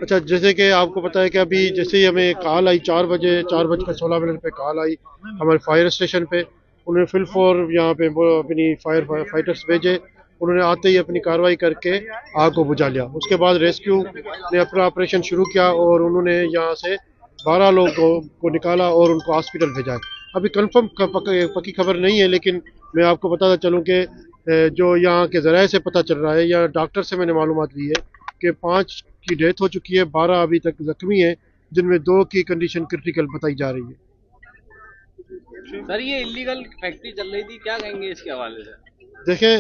अच्छा, जैसे कि आपको पता है कि अभी जैसे ही हमें कॉल आई 4 बजे, 4:16 पे कॉल आई हमारे फायर स्टेशन पे। उन्होंने फिल फोर यहाँ पे वो अपनी फायर फाइटर्स भेजे। उन्होंने आते ही अपनी कार्रवाई करके आग को बुझा लिया। उसके बाद रेस्क्यू ने अपना ऑपरेशन शुरू किया और उन्होंने यहाँ से 12 लोगों को निकाला और उनको हॉस्पिटल भेजा है। अभी कंफर्म पक्की खबर नहीं है, लेकिन मैं आपको बताता चलूँ कि जो यहाँ के ज़राए से पता चल रहा है या डॉक्टर से मैंने मालूमात ली है कि 5 की डेथ हो चुकी है, 12 अभी तक जख्मी है, जिनमें 2 की कंडीशन क्रिटिकल बताई जा रही है। सर ये इलीगल फैक्ट्री चल रही थी, क्या कहेंगे इसके हवाले से? देखें,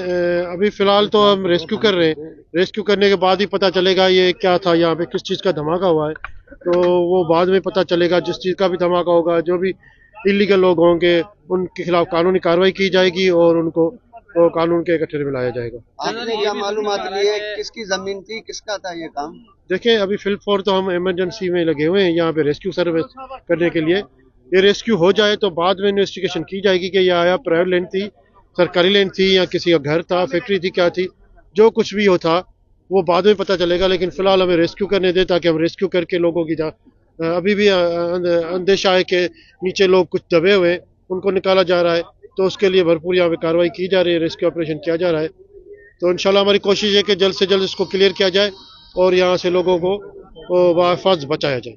अभी फ़िलहाल तो हम रेस्क्यू कर रहे हैं। रेस्क्यू करने के बाद ही पता चलेगा ये क्या था, यहाँ पे किस चीज़ का धमाका हुआ है। तो वो बाद में पता चलेगा। जिस चीज़ का भी धमाका होगा, जो भी इलीगल लोग होंगे, उनके खिलाफ कानूनी कार्रवाई की जाएगी और उनको तो कानून के गठरी में लाया जाएगा। आपने क्या मालूमात ली है, किसकी जमीन थी, किसका था ये काम? देखें, अभी फिल फोर तो हम इमरजेंसी में लगे हुए हैं यहाँ पे रेस्क्यू सर्विस करने के लिए। ये रेस्क्यू हो जाए तो बाद में इन्वेस्टिगेशन की जाएगी कि यह आया प्राइवेट लैंड थी, सरकारी लैंड थी, या किसी का घर था, फैक्ट्री थी, क्या थी। जो कुछ भी हो था वो बाद में पता चलेगा, लेकिन फिलहाल हमें रेस्क्यू करने दे ताकि हम रेस्क्यू करके लोगों की अभी भी अंदेशा है कि नीचे लोग कुछ दबे हुए, उनको निकाला जा रहा है। तो उसके लिए भरपूर यहाँ पे कार्रवाई की जा रही है, रेस्क्यू ऑपरेशन किया जा रहा है। तो इंशाल्लाह हमारी कोशिश है कि जल्द से जल्द इसको क्लियर किया जाए और यहाँ से लोगों को बहिफाज़ बचाया जाए।